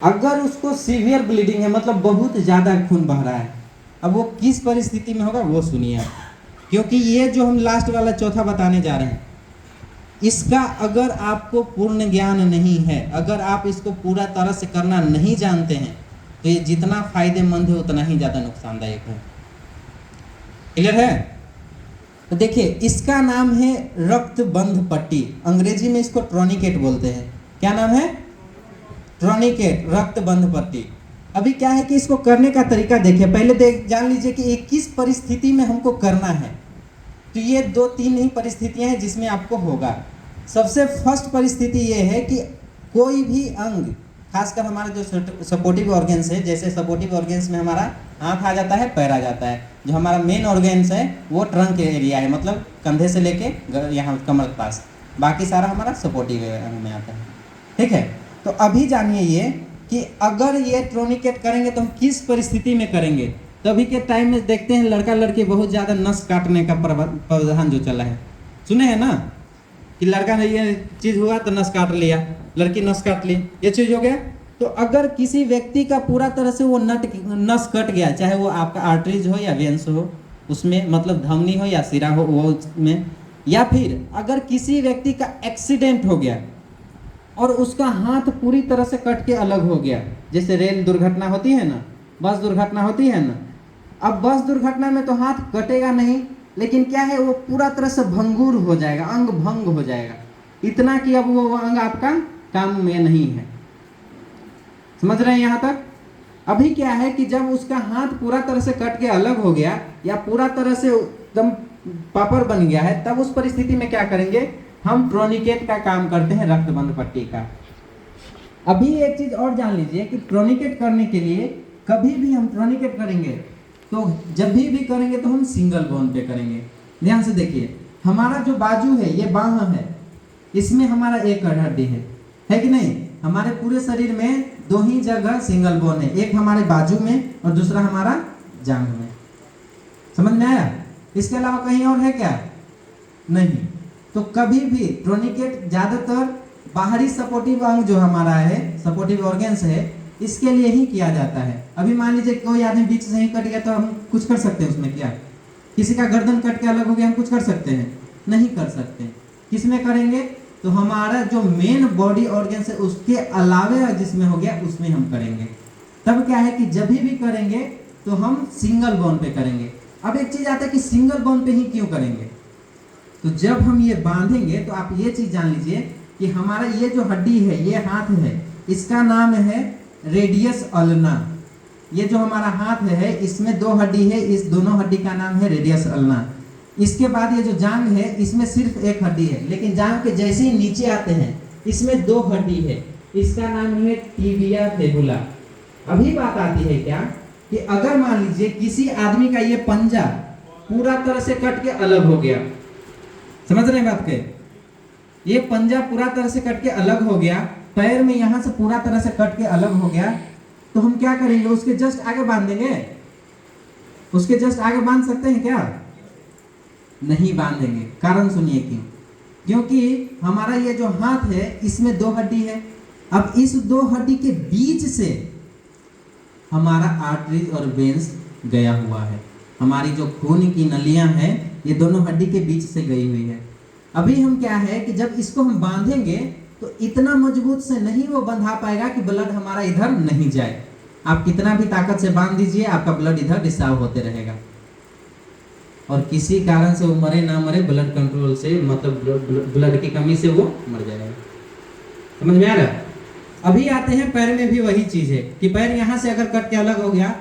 अगर उसको severe bleeding है, मतलब बहुत ज़्यादा खून बह रहा है, अब वो किस परिस्थिति में होगा वो सुनिए आप। क्योंकि ये जो हम लास्ट वाला चौथा बताने जा रहे हैं, इसका अगर आपको पूर्ण ज्ञान नहीं है, अगर आप इसको पूरा तरह से करना नहीं जानते हैं, तो ये जितना फायदेमंद है उतना ही ज़्यादा नुकसानदायक है। क्लियर है? तो देखिए, इसका नाम है रक्तबंध पट्टी। अंग्रेजी में इसको ट्रोनिकेट बोलते हैं। क्या नाम है? ट्रोनिकेट, रक्तबंध पट्टी। अभी क्या है कि इसको करने का तरीका देखिए, पहले जान लीजिए कि एक किस परिस्थिति में हमको करना है। तो ये 2-3 ही परिस्थितियां हैं जिसमें आपको होगा। सबसे फर्स्ट परिस्थिति ये है कि कोई भी अंग, खासकर हमारा जो सपोर्टिव ऑर्गन्स है, जैसे सपोर्टिव ऑर्गन्स में हमारा हाथ आ जाता है, पैर आ जाता है। जो हमारा मेन ऑर्गन्स है वो ट्रंक एरिया है, मतलब कंधे से लेके यहाँ कमर के पास, बाकी सारा हमारा सपोर्टिव अंग में आता है। ठीक है? तो अभी जानिए ये कि अगर ये ट्रोनिकेट करेंगे तो हम किस परिस्थिति में करेंगे। तो अभी के टाइम में देखते हैं लड़का लड़की बहुत ज़्यादा नस काटने का प्रावधान जो चला है, सुने हैं ना, कि लड़का ने ये चीज़ हुआ तो नस काट लिया, लड़की नस काट ली, ये चीज़ हो गया। तो अगर किसी व्यक्ति का पूरा तरह से वो नस कट गया, चाहे वो आपका आर्टरीज हो या वेंस हो उसमें, मतलब धमनी हो या सिरा हो वो उसमें, या फिर अगर किसी व्यक्ति का एक्सीडेंट हो गया और उसका हाथ पूरी तरह से कट के अलग हो गया, जैसे रेल दुर्घटना होती है ना, बस दुर्घटना होती है ना। अब बस दुर्घटना में तो हाथ कटेगा नहीं, लेकिन क्या है, वो पूरा तरह से भंगुर हो जाएगा, अंग भंग हो जाएगा, इतना कि अब वो अंग आपका काम में नहीं है। समझ रहे हैं यहाँ तक? अभी क्या है कि जब उसका हाथ पूरा तरह से कट के अलग हो गया या पूरा तरह से एकदम पापड़ बन गया है, तब उस परिस्थिति में क्या करेंगे, हम ट्रोनिकेट का काम करते हैं, रक्तबंध पट्टी का। अभी एक चीज और जान लीजिए कि ट्रोनिकेट करने के लिए कभी भी हम ट्रोनिकेट करेंगे तो जब भी करेंगे तो हम सिंगल बोन पे करेंगे। ध्यान से देखिए, हमारा जो बाजू है, ये बाह है, इसमें हमारा एक हड्डी है कि नहीं? हमारे पूरे शरीर में 2 ही जगह सिंगल बोन है, एक हमारे बाजू में और दूसरा हमारा जांघ में। समझ में आया? इसके अलावा कहीं और है क्या? नहीं। तो कभी भी ट्रोनिकेट ज्यादातर बाहरी सपोर्टिव अंग जो हमारा है, सपोर्टिव ऑर्गन्स है, इसके लिए ही किया जाता है। अभी मान लीजिए कोई आदमी बीच से ही कट गया तो हम कुछ कर सकते हैं उसमें क्या? किसी का गर्दन कट के अलग हो गया, हम कुछ कर सकते हैं? नहीं कर सकते। किस में करेंगे? तो हमारा जो मेन बॉडी ऑर्गन्स है उसके अलावे जिसमें हो गया उसमें हम करेंगे। तब क्या है कि जब भी करेंगे तो हम सिंगल बोन पे करेंगे। अब एक चीज आता है कि सिंगल बोन पे ही क्यों करेंगे। तो जब हम ये बांधेंगे तो आप ये चीज जान लीजिए कि हमारा ये जो हड्डी है, ये हाथ है, इसका नाम है रेडियस अल्ना। ये जो हमारा हाथ है इसमें 2 हड्डी है, इस दोनों हड्डी का नाम है रेडियस अल्ना। इसके बाद ये जो जांघ है इसमें सिर्फ एक हड्डी है, लेकिन जांघ के जैसे ही नीचे आते हैं इसमें 2 हड्डी है, इसका नाम है टिबिया फेबुला। अभी बात आती है क्या कि अगर मान लीजिए किसी आदमी का ये पंजा पूरा तरह से कट के अलग हो गया, समझ रहे हैं बात के? ये पंजा पूरा तरह से कट के अलग हो गया, पैर में यहां से पूरा तरह से कट के अलग हो गया, तो हम क्या करेंगे, उसके जस्ट आगे बांध देंगे? उसके जस्ट आगे बांध सकते हैं क्या? नहीं बांधेंगे। कारण सुनिए क्यों। क्योंकि हमारा ये जो हाथ है इसमें 2 हड्डी है। अब इस 2 हड्डी के बीच से हमारा आर्टरीज और वेन्स गया हुआ है। हमारी जो खून की नलियां हैं ये दोनों हड्डी के बीच से गई हुई है। अभी हम क्या है कि जब इसको हम बांधेंगे तो इतना मजबूत से नहीं वो बंधा पाएगा कि ब्लड हमारा इधर नहीं जाए। आप कितना भी ताकत से बांध दीजिए, आपका ब्लड इधर रिसाव होते रहेगा, और किसी कारण से वो मरे ना मरे, ब्लड कंट्रोल से, मतलब ब्लड की कमी से वो मर जाएगा। समझ में आ रहा है? अभी आते हैं पैर में भी वही चीज है कि पैर यहां से अगर कट के अलग हो गया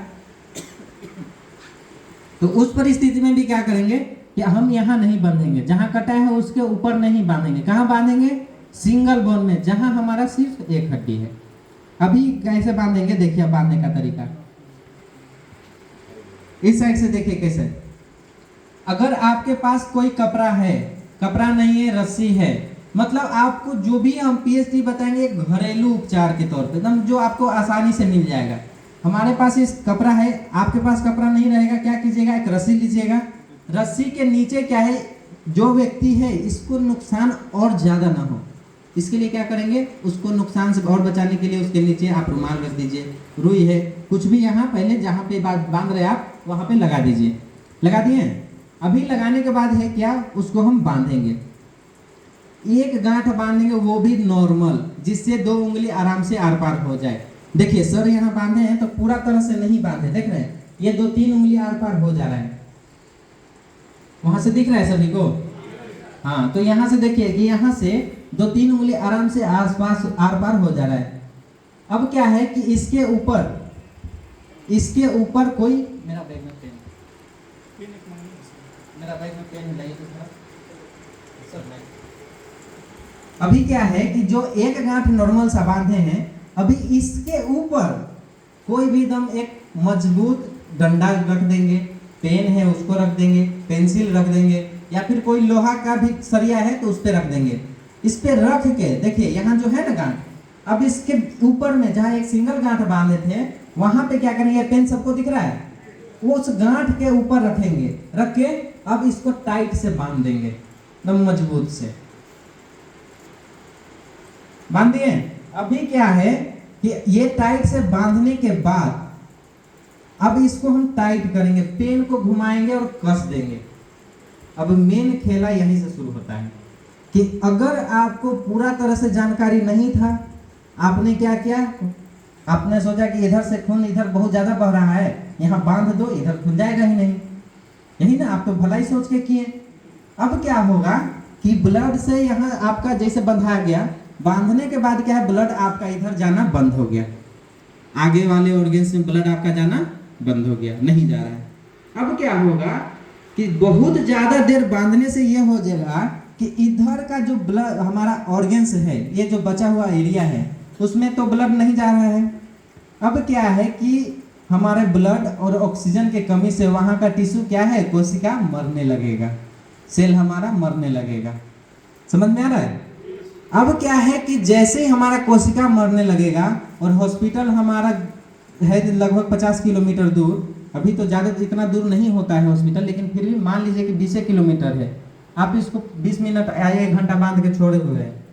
तो उस परिस्थिति में भी क्या करेंगे कि हम यहाँ नहीं बांधेंगे, जहां कटा है उसके ऊपर नहीं बांधेंगे। कहाँ बांधेंगे? सिंगल बोन में, जहां हमारा सिर्फ एक हड्डी है। अभी कैसे बांधेंगे देखिए, बांधने का तरीका इस साइड से देखिए कैसे। अगर आपके पास कोई कपड़ा है, कपड़ा नहीं है, रस्सी है, मतलब आपको जो भी हम पीएचडी बताएंगे घरेलू उपचार के तौर पे, एकदम जो आपको आसानी से मिल जाएगा। हमारे पास इस कपड़ा है, आपके पास कपड़ा नहीं रहेगा, क्या कीजिएगा, एक रस्सी लीजिएगा। रस्सी के नीचे क्या है, जो व्यक्ति है इसको नुकसान और ज्यादा ना हो, इसके लिए क्या करेंगे, उसको नुकसान से और बचाने के लिए उसके नीचे आप रुमाल रख दीजिए, रुई है, कुछ भी यहाँ पहले जहाँ पे बांध रहे आप वहाँ पे लगा दीजिए। लगा दिए। अभी लगाने के बाद है क्या, उसको हम बांधेंगे, एक गांठ बांधेंगे वो भी नॉर्मल, जिससे 2 उंगली आराम से आर पार हो जाए। देखिए सर यहाँ बांधे हैं तो पूरा तरह से नहीं बांधे, देख रहे हैं ये 2-3 उंगली आर पार हो जा रहा है, वहां से दिख रहा है सभी को। हाँ, तो यहाँ से देखिए कि यहाँ से 2-3 उंगली आराम से आसपास आर पार हो जा रहा है। अब क्या है कि इसके ऊपर कोई, मेरा बैग में पेन लाइए तो थोड़ा सर नहीं। अभी क्या है कि जो एक गांठ नॉर्मल सा बांधे हैं, अभी इसके ऊपर कोई भी एकदम एक मजबूत डंडा रख देंगे, पेन है उसको रख देंगे, पेंसिल रख देंगे, या फिर कोई लोहा का भी सरिया है तो उस पर रख देंगे। इस पे रख के देखिए यहाँ जो है ना गांठ, अब इसके ऊपर में जहाँ एक सिंगल गांठ बांधे थे वहां पे क्या करेंगे, पेन सबको दिख रहा है, वो उस गांठ के ऊपर रखेंगे, रख के अब इसको टाइट से बांध देंगे, एकदम मजबूत से बांध दिए। अभी क्या है कि ये टाइट से बांधने के बाद अब इसको हम टाइट करेंगे, पेन को घुमाएंगे और कस देंगे। अब मेन खेला यहीं से शुरू होता है कि अगर आपको पूरा तरह से जानकारी नहीं था, आपने क्या किया, आपने सोचा कि इधर से खून इधर बहुत ज्यादा बह रहा है, यहाँ बांध दो, इधर खुल जाएगा ही नहीं, यही ना, आप तो भलाई सोच के किए। अब क्या होगा कि ब्लड से यहाँ आपका जैसे बंधा गया, बांधने के बाद क्या है, ब्लड आपका इधर जाना बंद हो गया, आगे वाले ऑर्गन्स में ब्लड आपका जाना बंद हो गया, नहीं जा रहा है। अब क्या होगा कि बहुत ज्यादा देर बांधने से यह हो जाएगा कि इधर का जो ब्लड हमारा ऑर्गन्स है, ये जो बचा हुआ एरिया है, उसमें तो ब्लड नहीं जा रहा है। अब क्या है कि हमारे ब्लड और ऑक्सीजन के कमी से वहां का टिश्यू क्या है, कोशिका मरने लगेगा, सेल हमारा मरने लगेगा। समझ में आ रहा है। अब क्या है कि जैसे ही हमारा कोशिका मरने लगेगा, और हॉस्पिटल हमारा है लगभग 50 किलोमीटर दूर, अभी तो ज़्यादा इतना दूर नहीं होता है हॉस्पिटल, लेकिन फिर भी मान लीजिए कि 20 किलोमीटर है, आप इसको 20 मिनट या 1 घंटा बांध के छोड़े हुए हैं।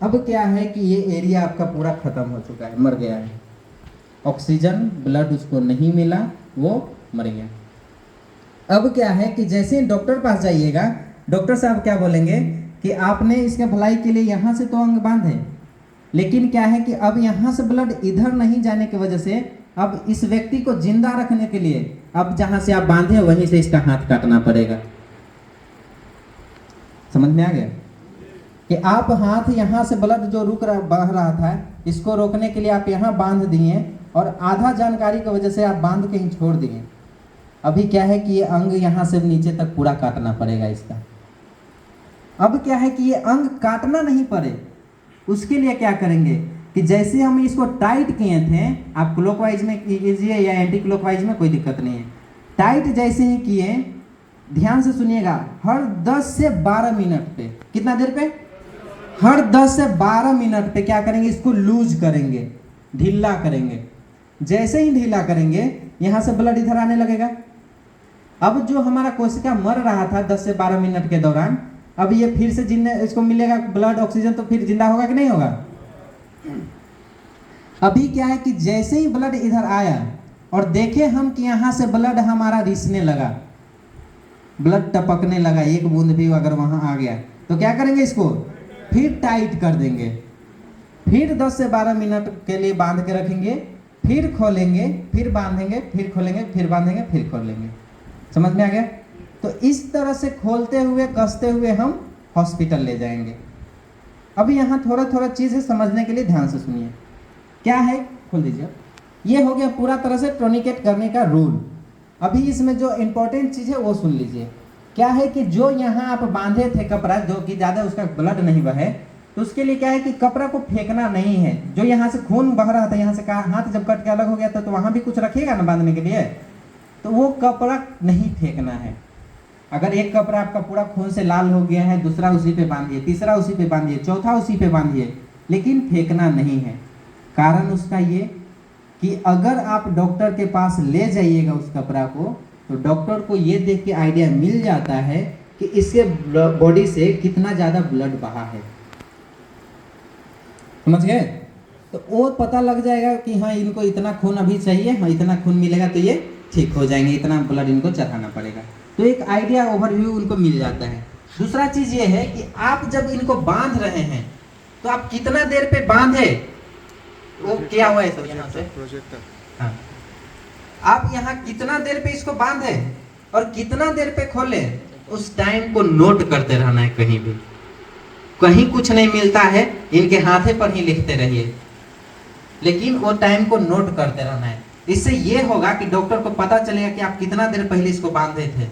अब क्या है कि ये एरिया आपका पूरा खत्म हो चुका है, मर गया है, ऑक्सीजन ब्लड उसको नहीं मिला, वो मर गया। अब क्या है कि जैसे ही डॉक्टर पास जाइएगा, डॉक्टर साहब क्या बोलेंगे कि आपने इसके भलाई के लिए यहाँ से तो अंग बांधे, लेकिन क्या है कि अब यहाँ से ब्लड इधर नहीं जाने की वजह से अब इस व्यक्ति को जिंदा रखने के लिए अब जहाँ से आप बांधे वहीं से इसका हाथ काटना पड़ेगा। समझ में आ गया कि आप हाथ यहाँ से ब्लड जो बह रहा था, इसको रोकने के लिए आप यहाँ बांध दिए, और आधा जानकारी की वजह से आप बांध के ही छोड़ दिए। अभी क्या है कि ये अंग यहाँ से नीचे तक पूरा काटना पड़ेगा इसका। अब क्या है कि ये अंग काटना नहीं पड़े, उसके लिए क्या करेंगे कि जैसे हम इसको टाइट किए थे, आप क्लॉकवाइज में कीजिए या एंटी क्लॉकवाइज में, कोई दिक्कत नहीं है। टाइट जैसे ही किए, ध्यान से सुनिएगा, हर 10 से 12 मिनट पे, कितना देर पे, हर 10 से 12 मिनट पे क्या करेंगे, इसको लूज करेंगे, ढीला करेंगे। जैसे ही ढीला करेंगे, यहाँ से ब्लड इधर आने लगेगा। अब जो हमारा कोशिका मर रहा था 10 से 12 मिनट के दौरान, अब ये फिर से जिंदा, इसको मिलेगा ब्लड ऑक्सीजन, तो फिर जिंदा होगा कि नहीं होगा। अभी क्या है कि जैसे ही ब्लड इधर आया और देखे हम कि यहाँ से ब्लड हमारा रिसने लगा, ब्लड टपकने लगा, एक बूंद भी अगर वहां आ गया, तो क्या करेंगे, इसको फिर टाइट कर देंगे, फिर 10 से 12 मिनट के लिए बांध के रखेंगे, फिर खोलेंगे, फिर बांधेंगे, फिर खोलेंगे, फिर बांधेंगे, फिर खोलेंगे। समझ में आ गया। तो इस तरह से खोलते हुए कसते हुए हम हॉस्पिटल ले जाएंगे। अभी यहाँ थोड़ा थोड़ा चीज़ समझने के लिए ध्यान से सुनिए। क्या है, खोल दीजिए। ये हो गया पूरा तरह से टोर्निकेट करने का रूल। अभी इसमें जो इम्पोर्टेंट चीज़ है वो सुन लीजिए। क्या है कि जो यहाँ आप बांधे थे कपड़ा, जो कि ज़्यादा उसका ब्लड नहीं बहे, तो उसके लिए क्या है कि कपड़ा को फेंकना नहीं है। जो यहाँ से खून बह रहा था, यहाँ से हाथ जब कट के अलग हो गया था, तो वहाँ भी कुछ रखिएगा ना बांधने के लिए, तो वो कपड़ा नहीं फेंकना है। अगर एक कपड़ा आपका पूरा खून से लाल हो गया है, दूसरा उसी पे बांधिए, तीसरा उसी पे बांधिए, चौथा उसी पे बांधिए, लेकिन फेंकना नहीं है। कारण उसका ये कि अगर आप डॉक्टर के पास ले जाइएगा उस कपड़ा को, तो डॉक्टर को ये देख के आइडिया मिल जाता है कि इसके बॉडी से कितना ज़्यादा ब्लड बहा है। समझ गए? तो वो पता लग जाएगा कि हाँ इनको इतना खून अभी चाहिए, हाँ इतना खून मिलेगा तो ये ठीक हो जाएंगे, इतना ब्लड इनको चढ़ाना पड़ेगा। तो एक आइडिया ओवरव्यू उनको मिल जाता है। दूसरा चीज ये है कि आप जब इनको बांध रहे हैं तो आप कितना देर पे बांधे, वो क्या हुआ है सर यहाँ से प्रोजेक्टर, हाँ, आप यहाँ कितना देर पे इसको बांधे और कितना देर पे खोले, उस टाइम को नोट करते रहना है। कहीं भी कहीं कुछ नहीं मिलता है, इनके हाथे पर ही लिखते रहिए, लेकिन वो टाइम को नोट करते रहना है। इससे ये होगा कि डॉक्टर को पता चलेगा कि आप कितना देर पहले इसको बांधे थे,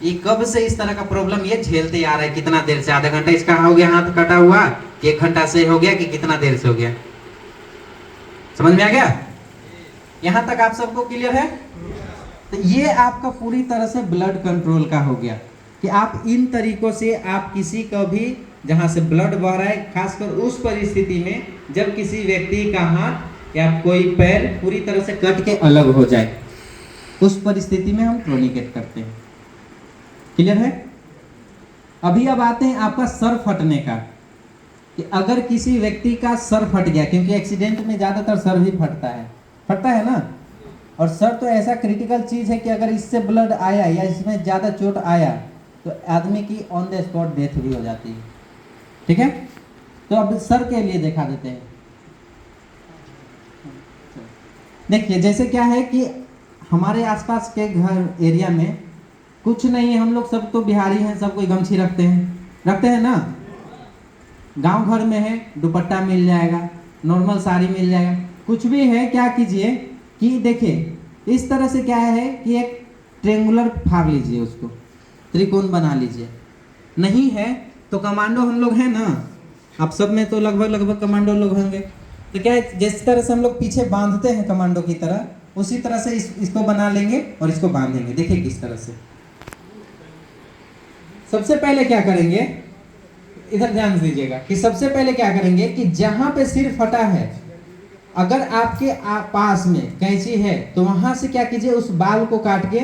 ये कब से इस तरह का प्रॉब्लम ये झेलते आ रहा है, कितना देर से, आधा घंटा इसका हो गया हाथ कटा हुआ, 1 घंटा से हो गया कि कितना देर से हो गया। समझ में आ गया? यहां तक आप सबको क्लियर है? तो ये आपका पूरी तरह से ब्लड कंट्रोल का हो गया कि आप इन तरीकों से आप किसी को भी जहां से ब्लड बह रहा है, खासकर उस परिस्थिति में जब किसी व्यक्ति का हाथ या कोई पैर पूरी तरह से कट के अलग हो जाए, उस परिस्थिति में हम टूर्निकेट करते हैं। क्लियर है? अभी अब आते हैं आपका सर फटने का, कि अगर किसी व्यक्ति का सर फट गया, क्योंकि एक्सीडेंट में ज्यादातर सर भी फटता है ना, और सर तो ऐसा क्रिटिकल चीज है कि अगर इससे ब्लड आया या इसमें ज्यादा चोट आया तो आदमी की ऑन द स्पॉट डेथ भी हो जाती है। ठीक है? तो अब सर के लिए दिखा देते हैं। देखिए जैसे क्या है कि हमारे आसपास के घर एरिया में कुछ नहीं है, हम लोग सब तो बिहारी हैं, सब कोई गमछी रखते हैं ना। गांव घर में है दुपट्टा मिल जाएगा, नॉर्मल साड़ी मिल जाएगा, कुछ भी है। क्या कीजिए कि देखिए इस तरह से क्या है कि एक ट्रेंगुलर फाड़ लीजिए, उसको त्रिकोण बना लीजिए। नहीं है तो कमांडो हम लोग हैं ना, आप सब में तो लगभग कमांडो लोग होंगे, तो क्या है जिस तरह से हम लोग पीछे बांधते हैं कमांडो की तरह, उसी तरह से इसको बना लेंगे और इसको बांधेंगे। देखिए किस तरह से। सबसे पहले क्या करेंगे, इधर ध्यान दीजिएगा कि सबसे पहले क्या करेंगे कि जहां पे सिर फटा है, अगर आपके पास में कैंची है तो वहां से क्या कीजिए, उस बाल को काट के,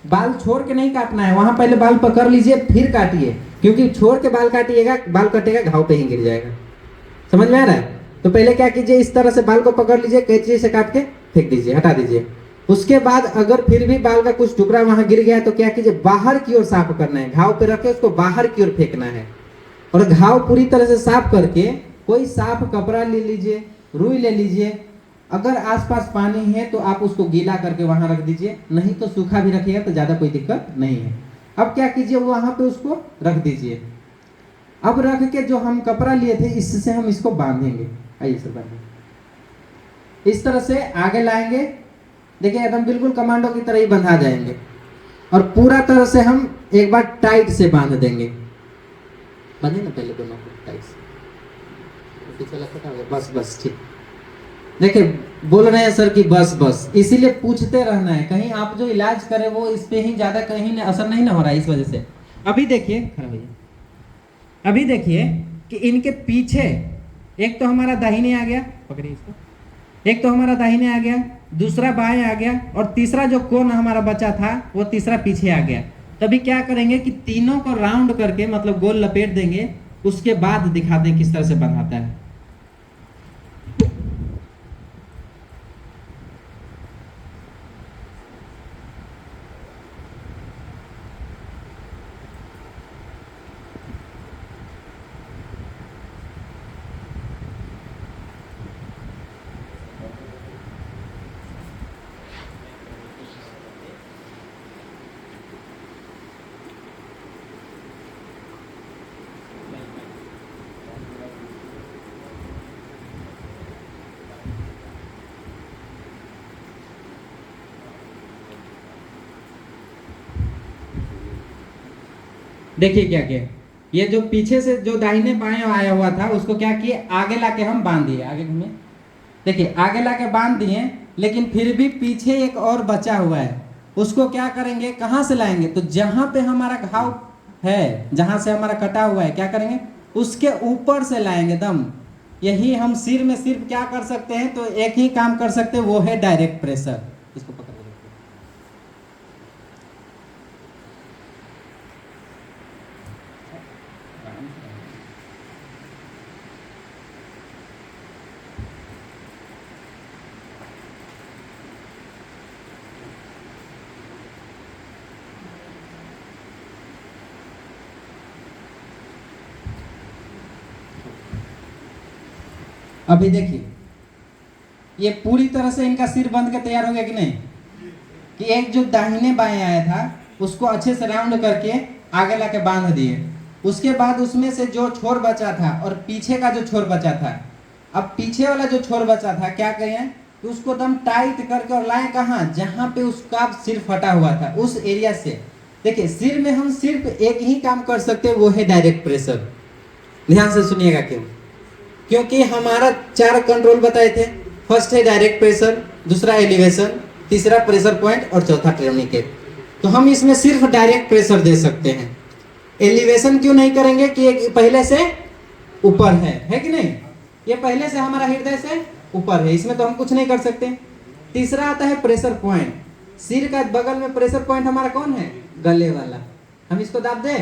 बाल छोड़ के नहीं काटना है, वहां पहले बाल पकड़ लीजिए फिर काटिए, क्योंकि छोड़ के बाल काटिएगा, बाल कटेगा घाव पे ही गिर जाएगा। समझ में आ रहा है? तो पहले क्या कीजिए, इस तरह से बाल को पकड़ लीजिए, कैंची से काट के फेंक दीजिए, हटा दीजिए। उसके बाद अगर फिर भी बाल का कुछ टुकड़ा वहां गिर गया तो क्या कीजिए, बाहर की ओर साफ करना है, घाव पे रखे उसको बाहर की ओर फेंकना है। और घाव पूरी तरह से साफ करके कोई साफ कपड़ा ले लीजिए, रुई ले लीजिए, अगर आसपास पानी है तो आप उसको गीला करके वहां रख दीजिए, नहीं तो सूखा भी रखिएगा तो ज्यादा कोई दिक्कत नहीं है। अब क्या कीजिए, वहां पे उसको रख दीजिए। अब रख के जो हम कपड़ा लिए थे इससे हम इसको बांधेंगे। आइए सर बांधेंगे, इस तरह से आगे लाएंगे। देखिए एकदम बिल्कुल कमांडो की तरह ही बंधा जाएंगे, और पूरा तरह से हम एक बार टाइट से बांध देंगे। बांधे ना पहले दोनों को टाइट से, बस ठीक। देखिए बोल रहे हैं सर कि बस, इसीलिए पूछते रहना है, कहीं आप जो इलाज करें वो इस पे ही ज्यादा कहीं असर नहीं ना हो रहा है, इस वजह से। अभी देखिए भैया, अभी देखिए कि इनके पीछे एक तो हमारा दाहिने आ गया, पकड़िए इसको, एक तो हमारा दाहिने आ गया, दूसरा बाएं आ गया, और तीसरा जो कोन हमारा बचा था वो तीसरा पीछे आ गया। तभी क्या करेंगे कि तीनों को राउंड करके मतलब गोल लपेट देंगे, उसके बाद दिखाते हैं किस तरह से बंधाता है। देखिए क्या किया, ये जो पीछे से जो दाहिने बाएं आया हुआ था उसको क्या किए, आगे लाके हम बांध दिए, आगे घूमे। देखिए आगे लाके बांध दिए, लेकिन फिर भी पीछे एक और बचा हुआ है, उसको क्या करेंगे, कहाँ से लाएंगे, तो जहां पे हमारा घाव है, जहां से हमारा कटा हुआ है, क्या करेंगे, उसके ऊपर से लाएंगे दम। यही हम सिर में सिर्फ क्या कर सकते हैं, तो एक ही काम कर सकते हैं, वो है डायरेक्ट प्रेशर। इसको पकड़ लीजिए। अभी देखिए ये पूरी तरह से इनका सिर बंध के तैयार हो गया कि नहीं, कि एक जो दाहिने बाएं आया था उसको अच्छे से राउंड करके आगे लाके बांध दिए। उसके बाद उसमें से जो छोर बचा था और पीछे का जो छोर बचा था, अब पीछे वाला जो छोर बचा था क्या करें कि उसको एकदम टाइट करके और लाएं कहाँ, जहां पे उसका सिर फटा हुआ था उस एरिया से। देखिए सिर में हम सिर्फ एक ही काम कर सकते हैं, वो है डायरेक्ट प्रेशर। ध्यान से सुनिएगा क्यों, क्योंकि हमारा 4 कंट्रोल बताए थे। फर्स्ट है डायरेक्ट प्रेशर, दूसरा एलिवेशन, तीसरा प्रेशर पॉइंट और चौथा टर्निकेट। तो हम इसमें सिर्फ डायरेक्ट प्रेशर दे सकते हैं। एलिवेशन क्यों नहीं करेंगे कि ये पहले से ऊपर है कि नहीं, ये पहले से हमारा हृदय से ऊपर है, इसमें तो हम कुछ नहीं कर सकते। तीसरा आता है प्रेशर पॉइंट, सिर का बगल में प्रेशर पॉइंट हमारा कौन है, गले वाला। हम इसको दाब दे,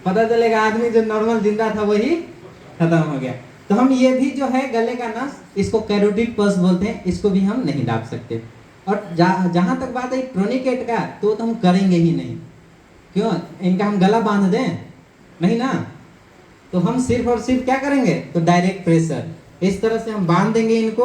पता चलेगा आदमी जो नॉर्मल जिंदा था वही खत्म हो गया। तो हम ये भी जो है गले का नस, इसको कैरोटिड पल्स बोलते हैं, इसको भी हम नहीं दाब सकते। और जहां तक बात है टर्निकेट का, तो हम करेंगे ही नहीं। क्यों, इनका हम गला बांध दें, नहीं ना। तो हम सिर्फ और सिर्फ क्या करेंगे, तो डायरेक्ट प्रेशर इस तरह से हम बांध देंगे इनको।